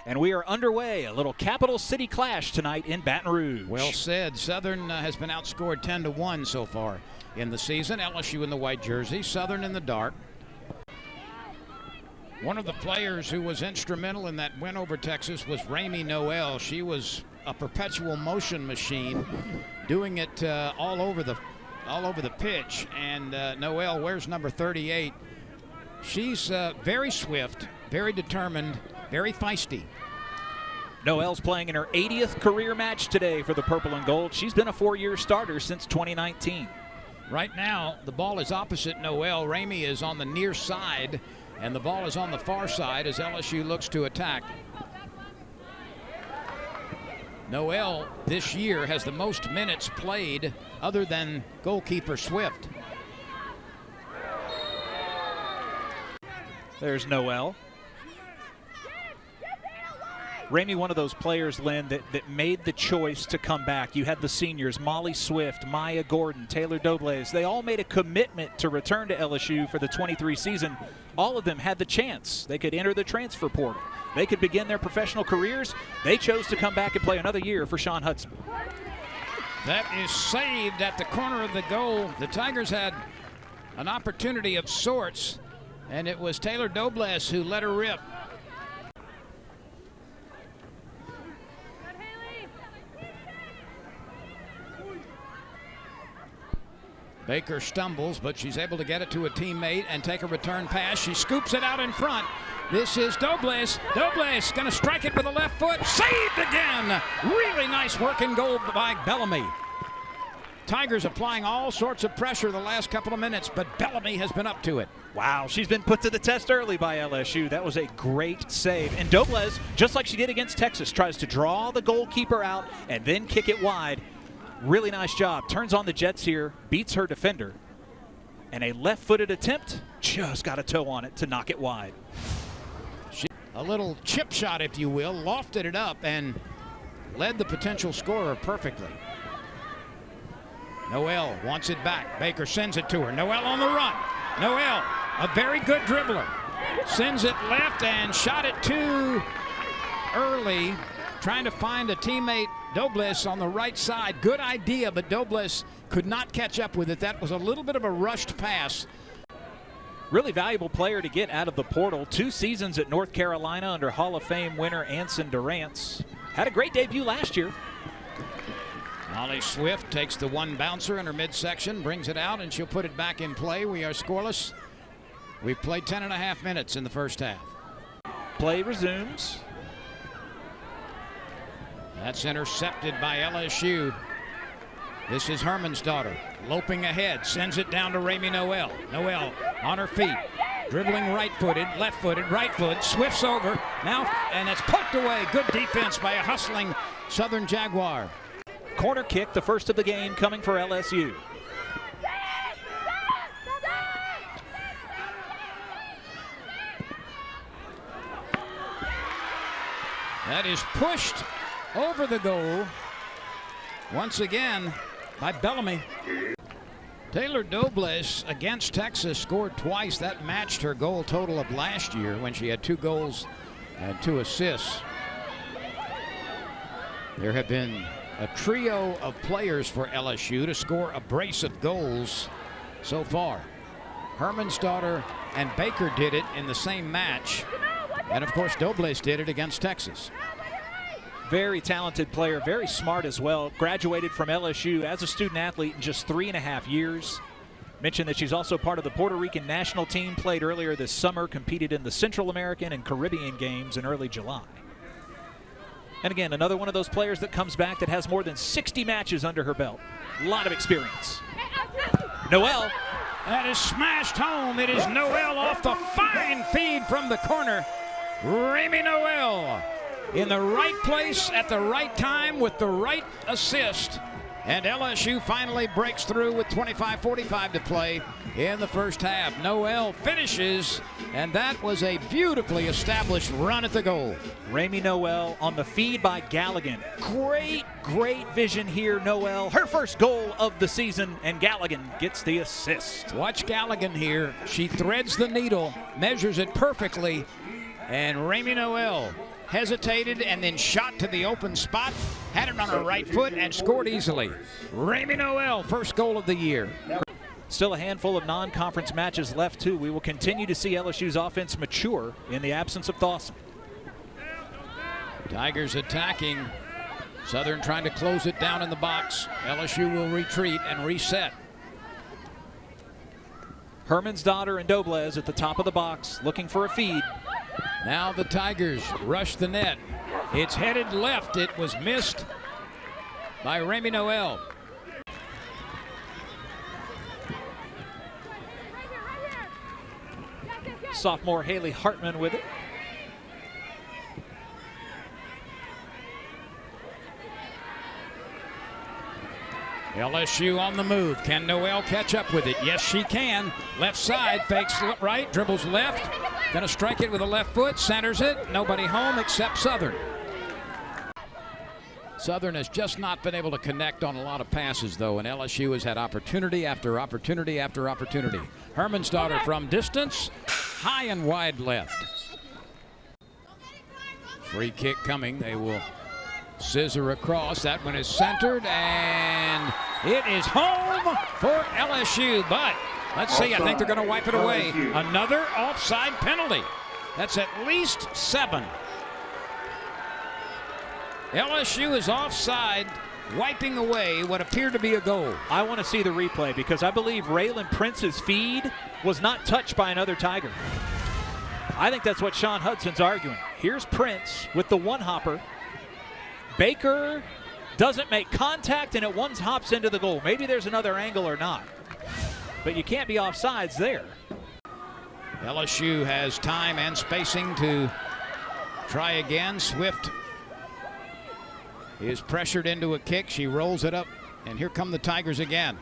and we are underway. A little Capital City clash tonight in Baton Rouge. Well said. Southern has been outscored 10-1 so far in the season. LSU in the white jersey, Southern in the dark. One of the players who was instrumental in that win over Texas was Ramey Noel. She was a perpetual motion machine, doing it all over the pitch. And Noel wears number 38. She's very swift, very determined, very feisty. Noel's playing in her 80th career match today for the Purple and Gold. She's been a 4-year starter since 2019. Right now, the ball is opposite Noel. Ramey is on the near side, and the ball is on the far side as LSU looks to attack. Noel this year has the most minutes played other than goalkeeper Swift. There's Noel. Ramey, one of those players, Lynn, that made the choice to come back. You had the seniors, Molly Swift, Maya Gordon, Taylor Dobles. They all made a commitment to return to LSU for the 23 season. All of them had the chance. They could enter the transfer portal. They could begin their professional careers. They chose to come back and play another year for Sean Hudson. That is saved at the corner of the goal. The Tigers had an opportunity of sorts, and it was Taylor Dobles who let her rip. Baker stumbles, but she's able to get it to a teammate and take a return pass. She scoops it out in front. This is Dobles. Dobles going to strike it with the left foot. Saved again. Really nice work and goal by Bellamy. Tigers applying all sorts of pressure the last couple of minutes, but Bellamy has been up to it. Wow, she's been put to the test early by LSU. That was a great save. And Dobles, just like she did against Texas, tries to draw the goalkeeper out and then kick it wide. Really nice job. Turns on the Jets here, beats her defender. And a left-footed attempt, just got a toe on it to knock it wide. A little chip shot, if you will, lofted it up and led the potential scorer perfectly. Noel wants it back. Baker sends it to her. Noel on the run. Noel, a very good dribbler. Sends it left and shot it too early. Trying to find a teammate, Dobles, on the right side. Good idea, but Dobles could not catch up with it. That was a little bit of a rushed pass. Really valuable player to get out of the portal. 2 seasons at North Carolina under Hall of Fame winner Anson Durrance. Had a great debut last year. Molly Swift takes the one bouncer in her midsection, brings it out, and she'll put it back in play. We are scoreless. We've played 10.5 minutes in the first half. Play resumes. That's intercepted by LSU. This is Herman's daughter, loping ahead, sends it down to Ramey Noel. Noel on her feet, dribbling right-footed, left-footed, right foot, Swift's over now, and it's poked away. Good defense by a hustling Southern Jaguar. Corner kick, the first of the game, coming for LSU. That is pushed over the goal once again by Bellamy. Taylor Dobles against Texas scored twice. That matched her goal total of last year when she had 2 goals and 2 assists. There have been a trio of players for LSU to score a brace of goals so far. Herman's daughter and Baker did it in the same match. And of course, Dobles did it against Texas. Very talented player, very smart as well. Graduated from LSU as a student athlete in just 3.5 years. Mentioned that she's also part of the Puerto Rican national team, played earlier this summer, competed in the Central American and Caribbean games in early July. And again, another one of those players that comes back that has more than 60 matches under her belt. A lot of experience. Noel. That is smashed home. It is Noel off the fine feed from the corner. Ramey Noel in the right place at the right time with the right assist. And LSU finally breaks through with 25:45 to play in the first half. Noel finishes, and that was a beautifully established run at the goal. Ramey Noel on the feed by Galligan. Great vision here, Noel. Her first goal of the season, and Galligan gets the assist. Watch Galligan here. She threads the needle, measures it perfectly, and Ramey Noel hesitated, and then shot to the open spot, had it on her right foot, and scored easily. Rami Noel, first goal of the year. Still a handful of non-conference matches left, too. We will continue to see LSU's offense mature in the absence of Dawson. Tigers attacking. Southern trying to close it down in the box. LSU will retreat and reset. Hermansdotter and Doblez at the top of the box, looking for a feed. Now the Tigers rush the net. It's headed left. It was missed by Rami Noel. Sophomore Haley Hartman with it. LSU on the move. Can Noel catch up with it? Yes, she can. Left side, fakes right, dribbles left. Gonna strike it with a left foot, centers it. Nobody home except Southern. Southern has just not been able to connect on a lot of passes, though, and LSU has had opportunity after opportunity after opportunity. Hermansdotter from distance, high and wide left. Free kick coming. They will scissor across. That one is centered, and it is home for LSU. But let's see, I think they're going to wipe it away. Another offside penalty. That's at least 7. LSU is offside, wiping away what appeared to be a goal. I want to see the replay because I believe Raylan Prince's feed was not touched by another Tiger. I think that's what Sean Hudson's arguing. Here's Prince with the one-hopper. Baker doesn't make contact, and it one-hops into the goal. Maybe there's another angle or not, but you can't be offsides there. LSU has time and spacing to try again. Swift is pressured into a kick. She rolls it up, and here come the Tigers again.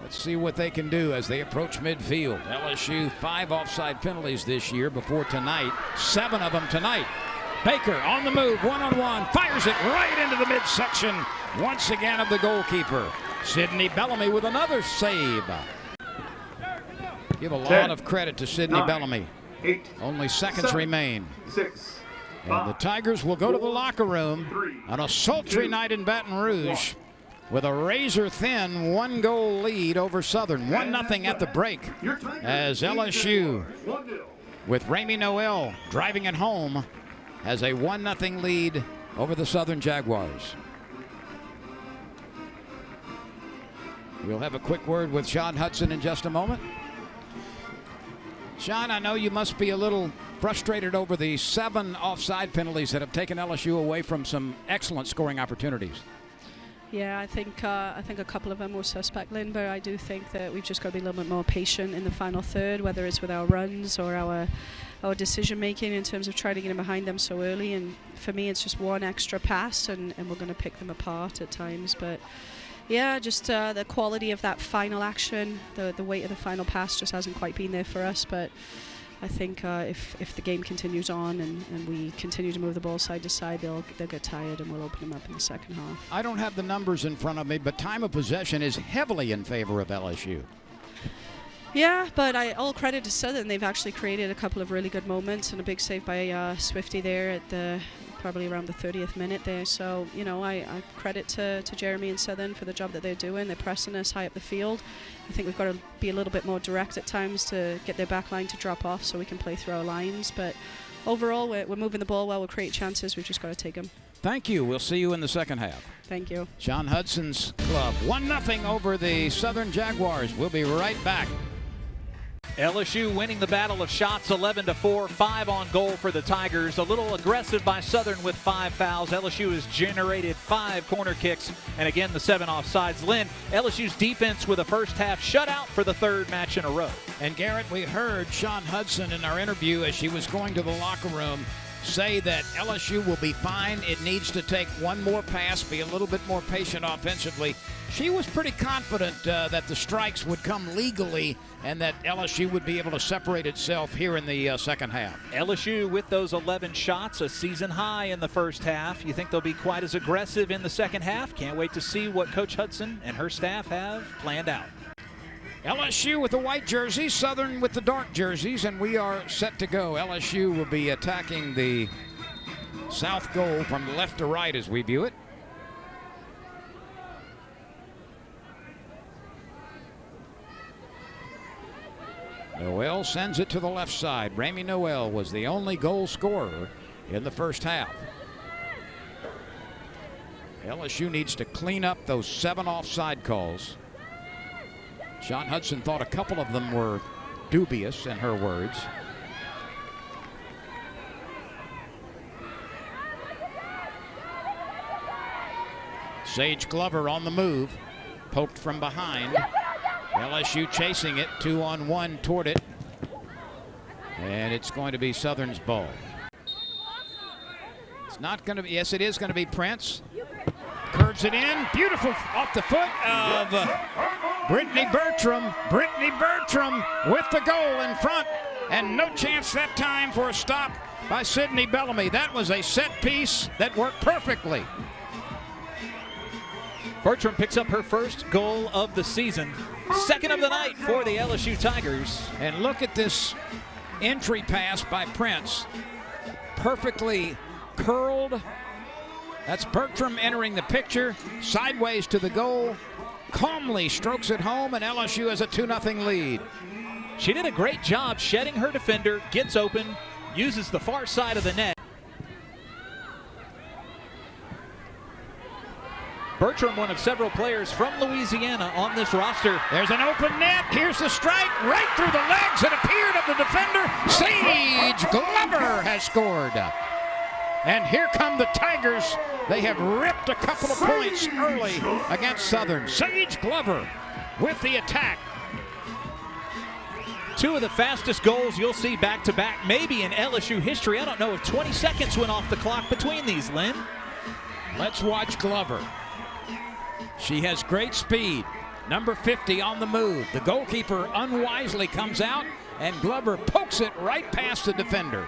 Let's see what they can do as they approach midfield. LSU 5 offside penalties this year before tonight. 7 of them tonight. Baker on the move, one-on-one, fires it right into the midsection once again of the goalkeeper. Sydney Bellamy with another save. Give a lot of credit to Sydney Bellamy. 8. Only seconds 7, remain. 6. And the Tigers will go to the locker room on a sultry night in Baton Rouge with a razor-thin 1-goal lead over Southern. 1-0 at the break as LSU, with Rami Noel driving it home, has a 1-0 lead over the Souther Jaguars. We'll have a quick word with Sean Hudson in just a moment. Sean, I know you must be a little frustrated over the 7 offside penalties that have taken LSU away from some excellent scoring opportunities. Yeah, I think a couple of them were suspect, Lynn, but I do think that we've just got to be a little bit more patient in the final third, whether it's with our runs or our decision making in terms of trying to get in behind them so early. And for me, it's just one extra pass, and we're going to pick them apart at times. But yeah, just the quality of that final action, the weight of the final pass just hasn't quite been there for us. But I think if the game continues on and we continue to move the ball side to side, they'll get tired and we'll open them up in the second half. I don't have the numbers in front of me, but time of possession is heavily in favor of LSU. Yeah, but all credit to Southern. They've actually created a couple of really good moments and a big save by Swifty there at probably around the 30th minute there. So, you know, I credit to Jeremy and Southern for the job that they're doing. They're pressing us high up the field. I think we've got to be a little bit more direct at times to get their back line to drop off so we can play through our lines. But overall, we're moving the ball well. We'll create chances. We've just got to take them. Thank you. We'll see you in the second half. Thank you. Sean Hudson's club, 1-0 over the Souther Jaguars. We'll be right back. LSU winning the battle of shots 11-4, 5 on goal for the Tigers. A little aggressive by Southern with 5 fouls. LSU has generated 5 corner kicks and again the 7 offsides. Lynn, LSU's defense with a first half shutout for the 3rd match in a row. And Garrett, we heard Sean Hudson in our interview as she was going to the locker room say that LSU will be fine. It needs to take one more pass, be a little bit more patient offensively. She was pretty confident that the strikes would come legally and that LSU would be able to separate itself here in the second half. LSU with those 11 shots, a season high in the first half. You think they'll be quite as aggressive in the second half? Can't wait to see what Coach Hudson and her staff have planned out. LSU with the white jerseys, Southern with the dark jerseys, and we are set to go. LSU will be attacking the south goal from left to right as we view it. Noel sends it to the left side. Ramey Noel was the only goal scorer in the first half. LSU needs to clean up those 7 offside calls. Sean Hudson thought a couple of them were dubious, in her words. Sage Glover on the move, poked from behind. LSU chasing it, 2-on-1 toward it. And it's going to be Southern's ball. It's not going to be, yes, it is going to be Prince. Curves it in, beautiful off the foot of Brittany Bertram. Brittany Bertram with the goal in front, and no chance that time for a stop by Sydney Bellamy. That was a set piece that worked perfectly. Bertram picks up her first goal of the season, second of the night for the LSU Tigers. And look at this entry pass by Prince. Perfectly curled. That's Bertram entering the picture, sideways to the goal, calmly strokes it home, and LSU has a 2-0 lead. She did a great job shedding her defender, gets open, uses the far side of the net. Bertram, one of several players from Louisiana on this roster. There's an open net. Here's the strike right through the legs, it appeared, of the defender. Sage Glover has scored. And here come the Tigers. They have ripped a couple of points early against Southern. Sage Glover with the attack. 2 of the fastest goals you'll see back-to-back, maybe in LSU history. I don't know if 20 seconds went off the clock between these, Lynn. Let's watch Glover. She has great speed. Number 50 on the move. The goalkeeper unwisely comes out, and Glover pokes it right past the defender.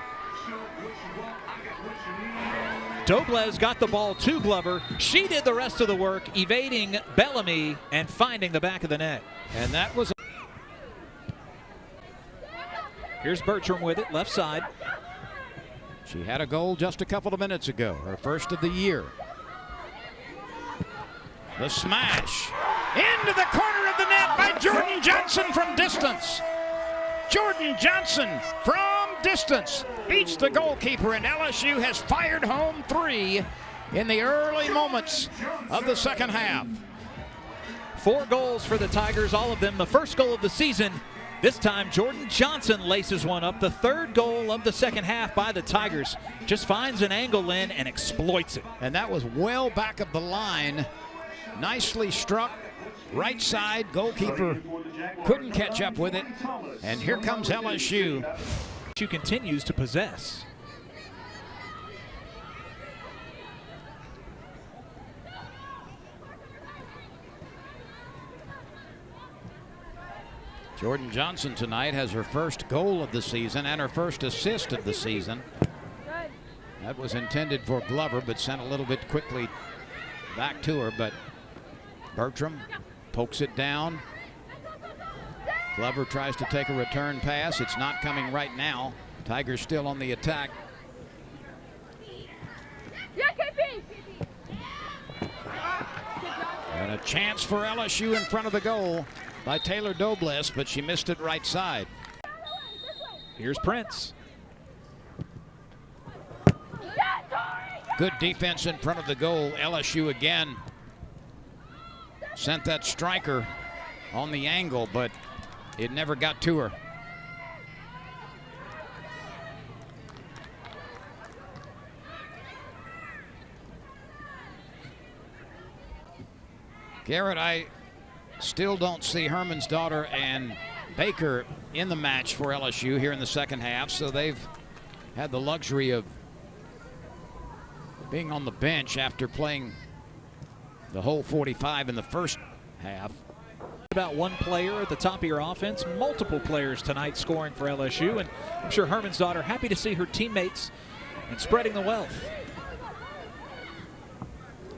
Doblez got the ball to Glover. She did the rest of the work, evading Bellamy and finding the back of the net. And that was... Here's Bertram with it, left side. She had a goal just a couple of minutes ago, her first of the year. The smash into the corner of the net by Jordan Johnson from distance. Jordan Johnson from distance beats the goalkeeper, and LSU has fired home 3 in the early moments of the second half. 4 goals for the Tigers, all of them the first goal of the season. This time Jordan Johnson laces one up, the 3rd goal of the second half by the Tigers. Just finds an angle, Lynn, and exploits it. And that was well back of the line. Nicely struck, right side, goalkeeper couldn't catch up with it, and here comes LSU. She continues to possess. Jordan Johnson tonight has her first goal of the season and her first assist of the season. That was intended for Glover, but sent a little bit quickly back to her, but Bertram pokes it down. Glover tries to take a return pass. It's not coming right now. Tigers still on the attack. And a chance for LSU in front of the goal by Taylor Dobless, but she missed it right side. Here's Prince. Good defense in front of the goal. LSU again sent that striker on the angle, but it never got to her. Garrett, I still don't see Hermansdottir and Baker in the match for LSU here in the second half, so they've had the luxury of being on the bench after playing the whole 45 in the first half. About one player at the top of your offense, multiple players tonight scoring for LSU, and I'm sure Hermansdottir happy to see her teammates and spreading the wealth.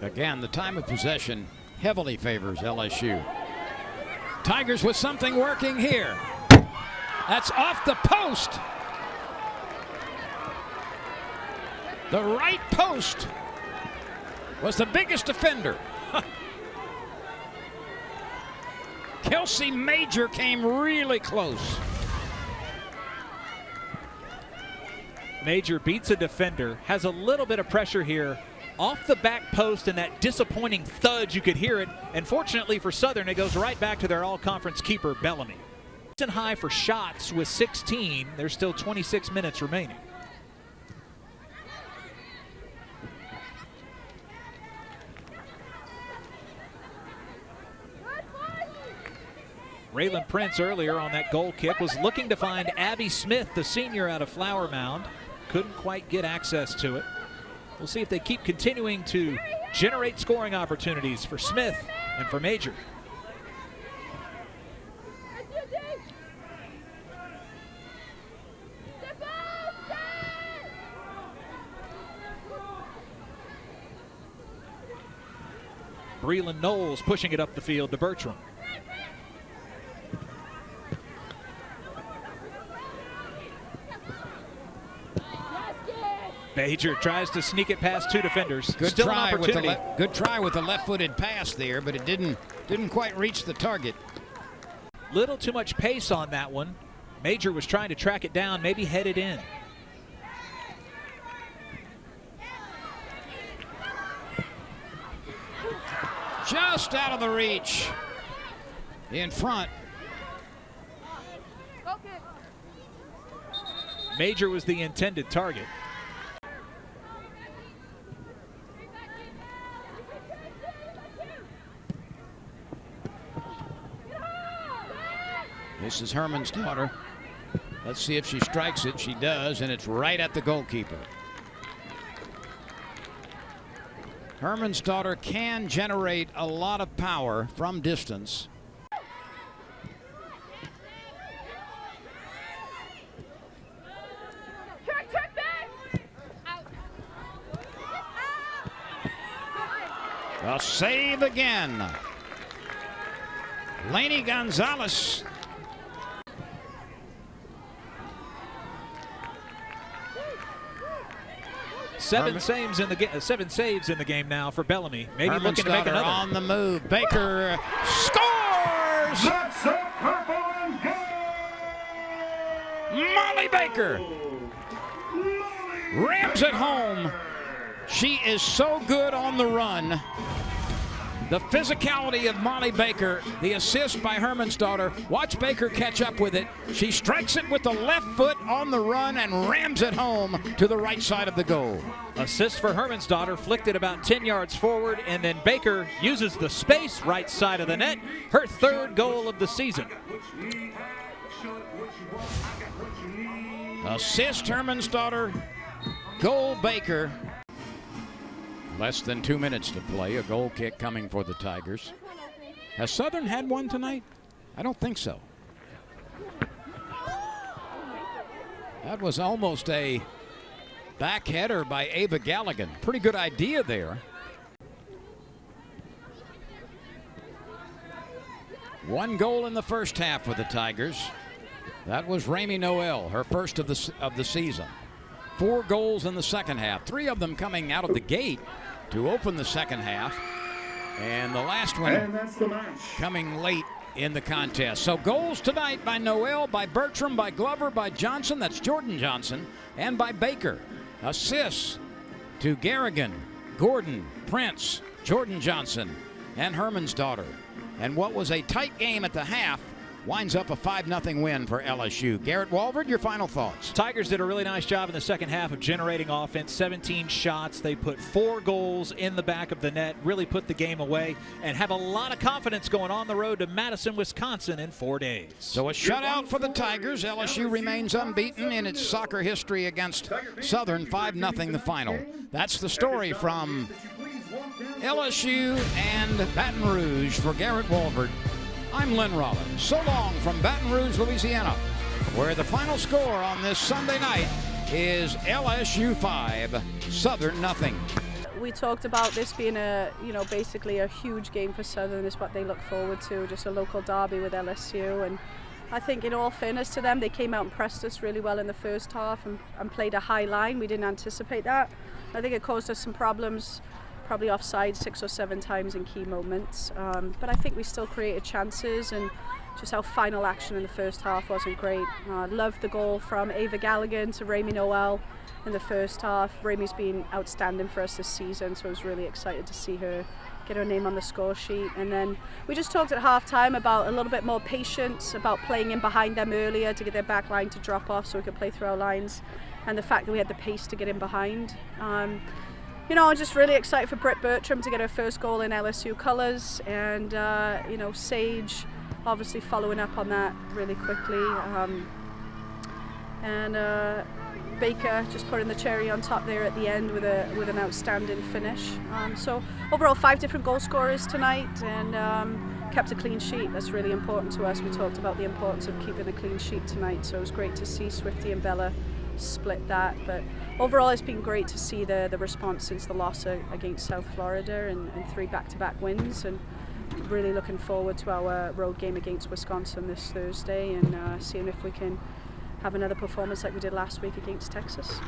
Again, the time of possession heavily favors LSU. Tigers with something working here. That's off the post. The right post was the biggest defender. Kelsey Major came really close. Major beats a defender, has a little bit of pressure here off the back post, and that disappointing thud, you could hear it. And fortunately for Southern, it goes right back to their all-conference keeper, Bellamy. Season high for shots with 16. There's still 26 minutes remaining. Raylan Prince earlier on that goal kick was looking to find Abby Smith, the senior out of Flower Mound. Couldn't quite get access to it. We'll see if they keep continuing to generate scoring opportunities for Smith and for Major. Breland Knowles pushing it up the field to Bertram. Major tries to sneak it past two defenders. Good Still try an opportunity. good try with the left-footed pass there, but it didn't quite reach the target. Little too much pace on that one. Major was trying to track it down, maybe head it in. Just out of the reach. In front. Major was the intended target. This is Herman's daughter. Let's see if she strikes it. She does, and it's right at the goalkeeper. Herman's daughter can generate a lot of power from distance. A save again. Lainey Gonzalez. Seven saves in the game now for Bellamy. Maybe Herman's looking to make another. On the move. Baker scores! Molly Baker rams it home. She is so good on the run. The physicality of Molly Baker, the assist by Herman's daughter. Watch Baker catch up with it. She strikes it with the left foot on the run and rams it home to the right side of the goal. Assist for Herman's daughter, flicked it about 10 yards forward, and then Baker uses the space right side of the net. Her third goal of the season. Assist Herman's daughter, goal Baker. Less than 2 minutes to play. A goal kick coming for the Tigers. Has Southern had one tonight? I don't think so. That was almost a back header by Ava Galligan. Pretty good idea there. One goal in the first half for the Tigers. That was Ramey Noel, her first of the season. 4 goals in the second half, 3 of them coming out of the gate to open the second half, and the last one coming late in the contest. So goals tonight by Noel, by Bertram, by Glover, by Johnson, that's Jordan Johnson, and by Baker. Assists to Garrigan, Gordon, Prince, Jordan Johnson, and Herman's daughter. And what was a tight game at the half winds up a 5-0 win for LSU. Garrett Walford, your final thoughts. Tigers did a really nice job in the second half of generating offense. 17 shots. They put 4 goals in the back of the net, really put the game away, and have a lot of confidence going on the road to Madison, Wisconsin in 4 days. So a shutout for the Tigers. LSU remains unbeaten in its soccer history against Southern. 5-0 the final. That's the story from LSU and Baton Rouge. For Garrett Walford, I'm Len Rollins. So long from Baton Rouge, Louisiana, where the final score on this Sunday night is LSU 5, Southern 0. We talked about this being basically a huge game for Southern. Is what they look forward to, just a local derby with LSU, and I think in all fairness to them, they came out and pressed us really well in the first half and played a high line. We didn't anticipate that. I think it caused us some problems, probably offside 6 or 7 times in key moments. But I think we still created chances, and just our final action in the first half wasn't great. Loved the goal from Ava Galligan to Rami Noel in the first half. Rami's been outstanding for us this season, so I was really excited to see her get her name on the score sheet. And then we just talked at half-time about a little bit more patience, about playing in behind them earlier to get their back line to drop off so we could play through our lines, and the fact that we had the pace to get in behind. I'm just really excited for Britt Bertram to get her first goal in LSU colours, and Sage obviously following up on that really quickly, and Baker just putting the cherry on top there at the end with an outstanding finish. So overall 5 different goal scorers tonight, and kept a clean sheet. That's really important to us. We talked about the importance of keeping a clean sheet tonight, so it was great to see Swifty and Bella split that. But overall it's been great to see the response since the loss against South Florida, and 3 back-to-back wins, and really looking forward to our road game against Wisconsin this Thursday, and seeing if we can have another performance like we did last week against Texas.